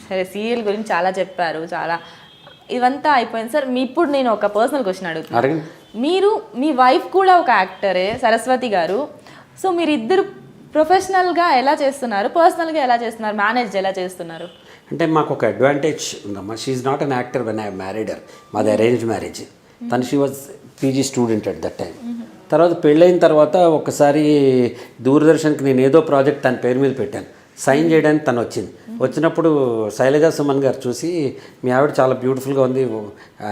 సరే, సీరియల్ గురించి చాలా చెప్పారు, చాలా ఇవంతా అయిపోయింది సార్. ఇప్పుడు నేను ఒక పర్సనల్ క్వశ్చన్ అడుగుతాను. మీరు మీ వైఫ్ కూడా ఒక యాక్టరే, సరస్వతి గారు. సో మీరు ఇద్దరు ప్రొఫెషనల్గా ఎలా చేస్తున్నారు, పర్సనల్గా ఎలా చేస్తున్నారు, మేనేజ్ ఎలా చేస్తున్నారు? అంటే మాకు ఒక అడ్వాంటేజ్ ఉందమ్మా. She's not an actor when I married her. మాది అరేంజ్ మ్యారేజ్. తను she was PG student at that time. తర్వాత పెళ్ళైన తర్వాత ఒకసారి దూరదర్శన్కి నేను ఏదో ప్రాజెక్ట్ తన పేరు మీద పెట్టాను, సైన్ చేయడానికి తను వచ్చింది. వచ్చినప్పుడు శైలజా సుమన్ గారు చూసి, మీ ఆవిడ చాలా బ్యూటిఫుల్గా ఉంది,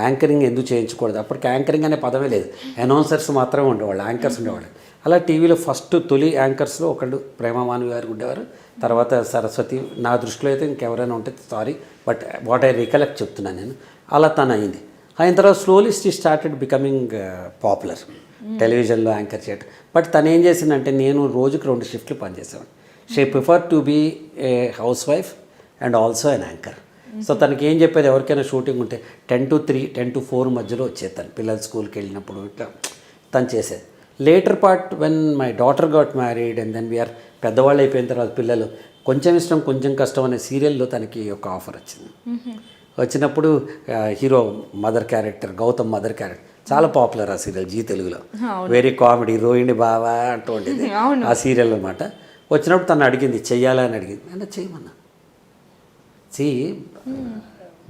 యాంకరింగ్ ఎందుకు చేయించకూడదు. అప్పటికి యాంకరింగ్ అనే పదమే లేదు, అనౌన్సర్స్ మాత్రమే ఉండేవాళ్ళు, యాంకర్స్ ఉండేవాళ్ళు. అలా టీవీలో ఫస్ట్ తొలి యాంకర్స్లో ఒకళ్ళు ప్రేమమానవి గారు ఉండేవారు, తర్వాత సరస్వతి. నా దృష్టిలో అయితే ఇంకెవరైనా ఉంటే sorry, but what I recollect చెప్తున్నాను నేను. అలా తను అయింది. అయిన తర్వాత slowly she started becoming popular, టెలివిజన్లో యాంకర్ చేయటం. బట్ తను ఏం చేసిందంటే, నేను రోజుకి 2 షిఫ్ట్లు పనిచేసేవాడిని. She prefer to be a housewife and also an anchor. So తనకి ఏం చెప్పేది, ఎవరికైనా షూటింగ్ ఉంటే 10 to 3, 10 to 4 మధ్యలో వచ్చేది. తను పిల్లలు స్కూల్కి వెళ్ళినప్పుడు ఇట్లా తను చేసేది. Later part when my daughter got married and then we are పెద్దవాళ్ళు అయిపోయిన తర్వాత పిల్లలు, కొంచెం ఇష్టం కొంచెం కష్టం అనే సీరియల్లో తనకి ఒక ఆఫర్ వచ్చింది. వచ్చినప్పుడు hero mother character, Gautam mother character చాలా పాపులర్ ఆ సీరియల్ జీ తెలుగులో. వెరీ కామెడీ, రోహిణి బావా అంటూ ఉండేది ఆ సీరియల్ అనమాట. వచ్చినప్పుడు తను అడిగింది చెయ్యాలని అడిగింది, అంటే చేయమన్నా.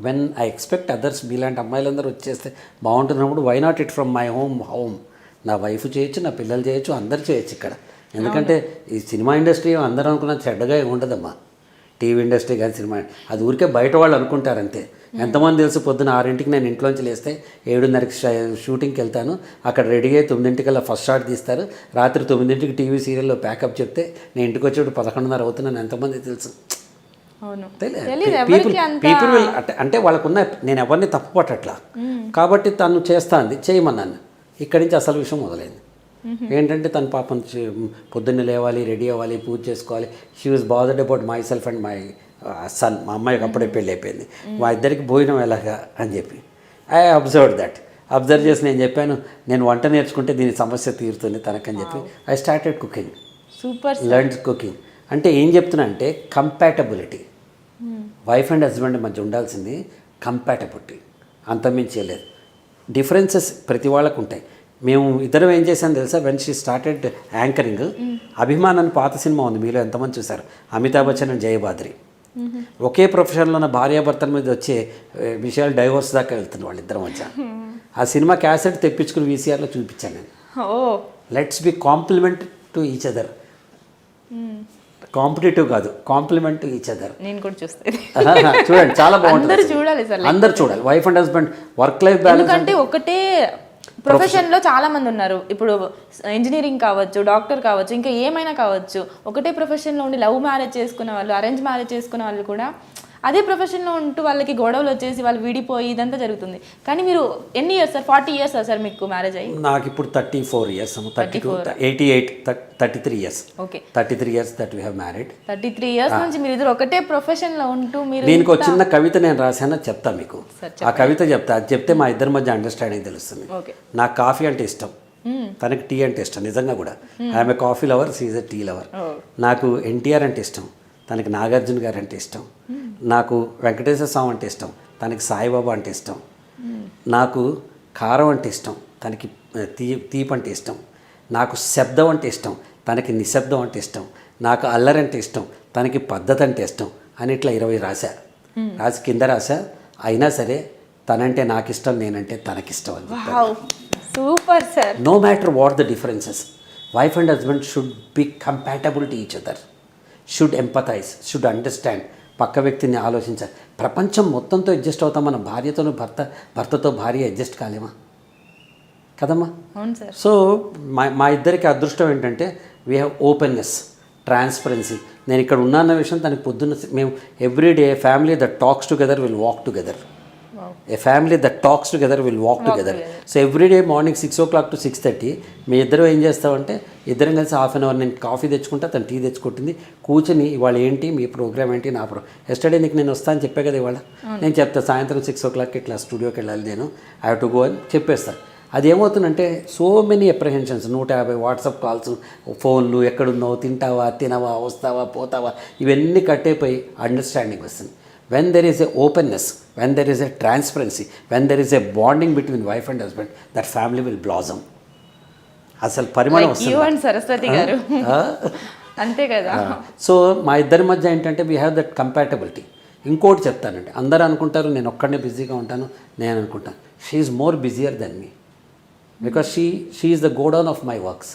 వెన్ ఐ ఎక్స్పెక్ట్ అదర్స్, మీలాంటి అమ్మాయిలందరూ వచ్చేస్తే బాగుంటున్నప్పుడు, why not it from my home. నా వైఫ్ చేయొచ్చు, నా పిల్లలు చేయొచ్చు, అందరు చేయొచ్చు ఇక్కడ. ఎందుకంటే ఈ సినిమా ఇండస్ట్రీ అందరూ అనుకున్న చెడ్డగా ఉండదమ్మా. టీవీ ఇండస్ట్రీ కానీ సినిమా, అది ఊరికే బయట వాళ్ళు అనుకుంటారు అంతే. ఎంతమంది తెలుసు, పొద్దున్న 6ంటికి నేను ఇంట్లోంచి లేస్తే 7:30కి షూటింగ్కి వెళ్తాను, అక్కడ రెడీ అయ్యి 9ంటికల్లా ఫస్ట్ షాట్ తీస్తారు, రాత్రి 9ంటికి టీవీ సీరియల్లో ప్యాకప్ చెప్తే నేను ఇంటికి వచ్చేప్పుడు 11:30 అవుతున్నాను. ఎంతమంది తెలుసు? పీపుల్ విల్ అంటే వాళ్ళకున్న, నేను ఎవరిని తప్పు పట్టట్లా. కాబట్టి తను చేస్తాంది, చేయమన్నాను. ఇక్కడి నుంచి అసలు విషయం మొదలైంది. ఏంటంటే తన పాపం పొద్దున్నే లేవాలి, రెడీ అవ్వాలి, పూజ చేసుకోవాలి. She was bothered about my self and my son. మా అమ్మాయికి అప్పుడే పెళ్ళి అయిపోయింది, మా ఇద్దరికి భోజనం ఎలాగా అని చెప్పి ఐ అబ్జర్వ్ దట్. అబ్జర్వ్ చేసి నేను చెప్పాను, నేను వంట నేర్చుకుంటే దీని సమస్య తీరుతుంది తనకని చెప్పి I started cooking. Super. Learned cooking. అంటే ఏం చెప్తున్నా అంటే కంపాటబిలిటీ. వైఫ్ అండ్ హస్బెండ్ మధ్య ఉండాల్సింది కంపాటబిలిటీ, అంతమించి లేదు. డిఫరెన్సెస్ ప్రతి వాళ్ళకు ఉంటాయి. మేము ఇద్దరం ఏం చేశాను తెలుసా, వెన్ షీ స్టార్టెడ్ యాంకరింగ్, అభిమాన్ అని పాత సినిమా ఉంది, మీలో ఎంతమంది చూశారు, అమితాబ్ బచ్చన్ అండ్ జయబాద్రి. ఒకే ప్రొఫెషన్లో ఉన్న భార్యాభర్తల మీద వచ్చే విషయాలు డైవోర్స్ దాకా వెళ్తుంది వాళ్ళిద్దరి మధ్య. ఆ సినిమా క్యాసెట్ తెప్పించుకుని వీసీఆర్లో చూపించాను నేను. Let's be complement to each other. Competitive కాదు, కాంప్లిమెంట్ టు ఈచ్ అదర్. నేను కూడా చూస్తాను. చూడండి, చాలా బాగుంటుంది. అందరూ చూడాలి. Wife and husband work life balance. అంటే ఒకటే ప్రొఫెషన్లో చాలా మంది ఉన్నారు. ఇప్పుడు ఇంజనీరింగ్ కావచ్చు, డాక్టర్ కావచ్చు, ఇంకా ఏమైనా కావచ్చు. ఒకటే ప్రొఫెషన్లో ఉండి లవ్ మ్యారేజ్ చేసుకునే వాళ్ళు, అరేంజ్ మ్యారేజ్ చేసుకునే వాళ్ళు కూడా అదే ప్రొఫెషన్లో ఉంటూ వాళ్ళకి గొడవలు వచ్చేసి వాళ్ళు విడిపోయి ఇదంతా జరుగుతుంది. కానీ మీరు ఎన్ని ఇయర్స్ సార్? 40 years సార్ మీకు మ్యారేజ్ అయ్యి? నాకు ఇప్పుడు 34 years, 32, 88, 33 years. Okay, 33 years that we have married. 33 years నుంచి మీరు ఇద్దరు ఒకటే ప్రొఫెషన్లో ఉంటూ మీరు. దీనికి ఒక చిన్న కవిత నేను రాశాను, చెప్తా మీకు. ఆ కవిత చెప్తా, అది చెప్తే మా ఇద్దరి మధ్య అండర్స్టాండింగ్ తెలుస్తుంది. నాకు కాఫీ అంటే ఇష్టం, తనకి టీ అంటే ఇష్టం. నిజంగా కూడా I'm a coffee lover, she is a tea lover. నాకు ఎన్టీఆర్ అంటే ఇష్టం, తనకి నాగార్జున గారు అంటే ఇష్టం. నాకు వెంకటేశ్వర స్వామి అంటే ఇష్టం, తనకి సాయిబాబా అంటే ఇష్టం. నాకు కారం అంటే ఇష్టం, తనకి తీపి అంటే ఇష్టం. నాకు శబ్దం అంటే ఇష్టం, తనకి నిశ్శబ్దం అంటే ఇష్టం. నాకు అల్లరి అంటే ఇష్టం, తనకి పద్ధతి అంటే ఇష్టం అని ఇట్లా 20 రాశా. రాసి కింద రాశా, అయినా సరే తనంటే నాకు ఇష్టం, నేనంటే తనకిష్టం అని. Super sir. No matter what the differences, wife and husband should be compatible to each other, should empathise, should understand. పక్క వ్యక్తిని ఆలోచించాలి. ప్రపంచం మొత్తంతో అడ్జస్ట్ అవుతాం, మన భార్యతోనూ భర్తతో భార్య అడ్జస్ట్ కాలేమా కదమ్మా? సో మా ఇద్దరికి అదృష్టం ఏంటంటే వీ హ్యావ్ ఓపెన్నెస్, ట్రాన్స్పరెన్సీ. నేను ఇక్కడ ఉన్నాన్న విషయం తనకి పొద్దున్న, మేము everyday family that talks together will walk together. A family that talks together will walk together. So everyday morning 6 o'clock to 6:30 మీ ఇద్దరు ఏం చేస్తామంటే, ఇద్దరం కలిసి ½ an hour, నేను కాఫీ తెచ్చుకుంటా, తను టీ తెచ్చుకుంటుంది, కూర్చొని ఇవాళ ఏంటి మీ ప్రోగ్రామ్ ఏంటి, నా ఎస్టర్డే నీకు నేను వస్తాను చెప్పే కదా ఇవాళ, నేను చెప్తా సాయంత్రం 6 o'clock ఇట్లా స్టూడియోకి వెళ్ళాలి నేను, ఐ హ్యావ్ టు గో అని చెప్పేస్తాను. అది ఏమవుతుందంటే so many apprehensions, 150 WhatsApp calls, ఫోన్లు, ఎక్కడున్నావు, తింటావా, తినవా, వస్తావా, పోతావా, ఇవన్నీ కట్టయిపోయి అండర్స్టాండింగ్ వస్తుంది. When there is a openness, when there is a transparency, when there is a bonding between wife and husband, that family will blossom. అసలు పరిమాణం యూ అండ్ సరస్వతి గారు అంతే కదా. సో మా ఇద్దరి మధ్య ఏంటంటే వీ హ్యావ్ దట్ కంపాటబిలిటీ. ఇంకోటి చెప్తానండి, అందరూ అనుకుంటారు నేను ఒక్కడనే బిజీగా ఉంటాను, నేను అనుకుంటాను she more busier than me, because she is the godown of my works.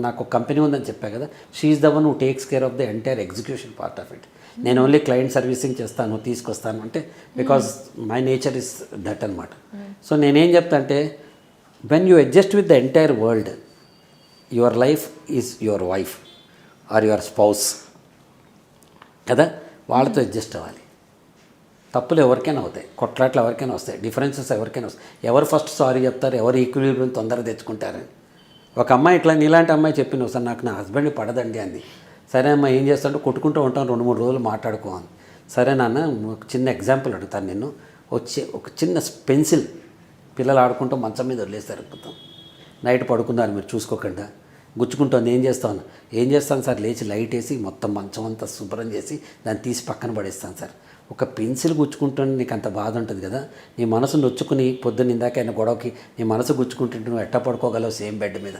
నాకు ఒక కంపెనీ ఉందని చెప్పా కదా, she is the one who takes care of the entire execution part of it. నేను ఓన్లీ క్లయింట్ సర్వీసింగ్ చేస్తాను, తీసుకొస్తాను అంటే because my nature is that అనమాట. సో నేనేం చెప్తా అంటే when you adjust with the entire world, your life is your wife or your spouse కదా, వాళ్ళతో అడ్జస్ట్ అవ్వాలి. తప్పులు ఎవరికైనా అవుతాయి, కొట్లాట్లు ఎవరికైనా వస్తాయి, డిఫరెన్సెస్ ఎవరికైనా వస్తాయి. ఎవరు ఫస్ట్ సారీ చెప్తారు, ఎవరు ఈక్విలిబ్రియం తొందరగా తెచ్చుకుంటారని. ఒక అమ్మాయి ఇట్లా నీలాంటి అమ్మాయి చెప్పింది ఒకసారి, నాకు నా హస్బెండ్ పడదండి అంది. సరే అమ్మ ఏం చేస్తాంటే కొట్టుకుంటూ ఉంటాం, 2-3 రోజులు మాట్లాడుకో అని. సరే నాన్న ఒక చిన్న ఎగ్జాంపుల్ అడుగుతాను నిన్ను. వచ్చి ఒక చిన్న పెన్సిల్ పిల్లలు ఆడుకుంటూ మంచం మీద వదిలేస్తారు, అద్భుతం. నైట్ పడుకున్నారు మీరు చూసుకోకుండా, గుచ్చుకుంటుంది. ఏం చేస్తాను సార్, లేచి లైట్ వేసి మొత్తం మంచం అంతా శుభ్రం చేసి దాన్ని తీసి పక్కన పడేస్తాను సార్. ఒక పెన్సిల్ గుచ్చుకుంటుంటే నీకు అంత బాధ ఉంటుంది కదా, నీ మనసు నొచ్చుకుని పొద్దున్న ఇందాకైనా గొడవకి నీ మనసు గుచ్చుకుంటుంటే నువ్వు ఎట్ట పడుకోగలవు సేమ్ బెడ్ మీద,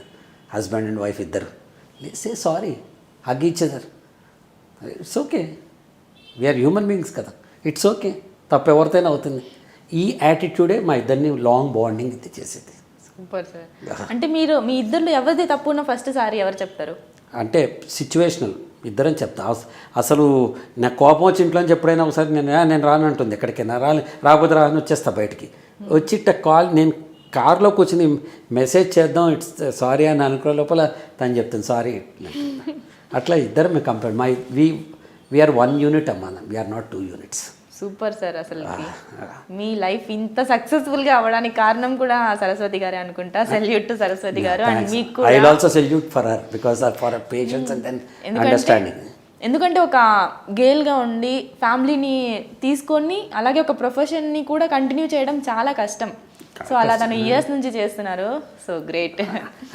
హస్బెండ్ అండ్ వైఫ్ ఇద్దరు. Say sorry, hug each other, it's okay, we are human beings కదా, ఇట్స్ ఓకే, తప్పు ఎవరితోనే అవుతుంది. ఈ యాటిట్యూడే మా ఇద్దరిని లాంగ్ బాండింగ్ ఇది చేసేది. Super sir. అంటే మీరు మీ ఇద్దరిలో ఎవరిది తప్పు ఉన్న ఫస్ట్ సారి ఎవరు చెప్తారు? అంటే సిచ్యువేషనల్, ఇద్దరం చెప్తా. అసలు నాకు కోపం వచ్చి ఇంట్లో నుంచి ఎప్పుడైనా ఒకసారి నేను రానంటుంది, ఎక్కడికైనా రాకపోతే రాని వచ్చేస్తా బయటికి. వచ్చి నేను కార్లో కూర్చుని మెసేజ్ చేద్దాం ఇట్స్ సారీ అని అనుకునే లోపల తను చెప్తాను సారీ. అట్లా ఇద్దరం మేము కంపేర్ వీఆర్ 1 యూనిట్ అమ్మా, we are not 2 units. Super sir. అసలు మీ లైఫ్ ఇంత సక్సెస్ఫుల్గా అవ్వడానికి కారణం కూడా సరస్వతి గారే అనుకుంటా. Salute to Saraswati garu. And మీకు I will also salute for her because for her patience and then understanding. ఎందుకంటే ఒక గేల్గా ఉండి ఫ్యామిలీని తీసుకొని అలాగే ఒక ప్రొఫెషన్ని కూడా కంటిన్యూ చేయడం చాలా కష్టం. సో అలా తను ఇయర్స్ నుంచి చేస్తున్నారు. So great.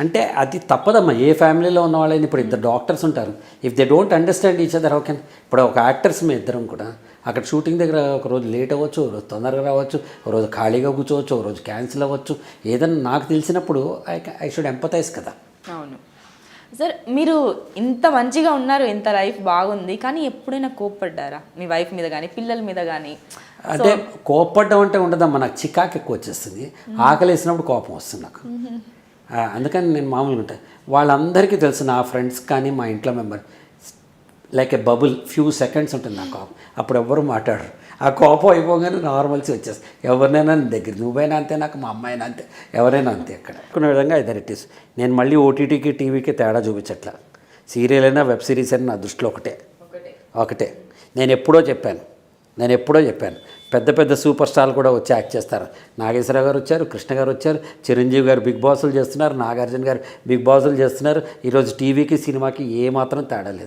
అంటే అది తప్పదమ్మా, ఏ ఫ్యామిలీలో ఉన్న వాళ్ళని. ఇప్పుడు ఇద్దరు డాక్టర్స్ ఉంటారు, if they don't understand each other how can. ఇప్పుడు ఒక యాక్టర్స్ మేము ఇద్దరం కూడా అక్కడ షూటింగ్ దగ్గర ఒక రోజు లేట్ అవ్వచ్చు, ఒక రోజు తొందరగా రావచ్చు, ఒక రోజు ఖాళీగా కూర్చోవచ్చు, ఒక రోజు క్యాన్సిల్ అవ్వచ్చు. ఏదైనా నాకు తెలిసినప్పుడు ఐ షుడ్ ఎంపథైజ్ కదా. అవును సార్. మీరు ఇంత మంచిగా ఉన్నారు, ఇంత లైఫ్ బాగుంది, కానీ ఎప్పుడైనా కోప్పడ్డారా మీ వైఫ్ మీద కానీ పిల్లల మీద కానీ? అంటే కోప్పడ్డం అంటే ఉండదమ్మా, నాకు చికాకు ఎక్కువ వచ్చేస్తుంది. ఆకలి వేసినప్పుడు కోపం వస్తుంది నాకు. అందుకని నేను మామూలుగా ఉంటాను. వాళ్ళందరికీ తెలుసు, నా ఫ్రెండ్స్ కానీ మా ఇంట్లో మెంబర్, లైక్ ఏ బబుల్, ఫ్యూ సెకండ్స్ ఉంటుంది నా కోపం. అప్పుడు ఎవ్వరు మాట్లాడరు. ఆ కోపం అయిపోగానే నార్మల్సీ వచ్చేస్తుంది. ఎవరినైనా దగ్గర, నువ్వైనా అంతే, నాకు మా అమ్మాయినా అంతే, ఎవరైనా అంతే. ఎక్కడ కొన్ని విధంగా ఇదర్ ఇట్ ఈస్. నేను మళ్ళీ ఓటీటీకి టీవీకి తేడా చూపించట్లా. సీరియల్ అయినా వెబ్ సిరీస్ అయినా నా దృష్టిలో ఒకటే. నేను ఎప్పుడో చెప్పాను, పెద్ద పెద్ద సూపర్ స్టార్లు కూడా వచ్చి యాక్ట్ చేస్తారు. నాగేశ్వరరావు గారు వచ్చారు, కృష్ణ గారు వచ్చారు, చిరంజీవి గారు బిగ్ బాసులు చేస్తున్నారు, నాగార్జున గారు బిగ్ బాసులు చేస్తున్నారు. ఈరోజు టీవీకి సినిమాకి ఏమాత్రం తేడా లేదు.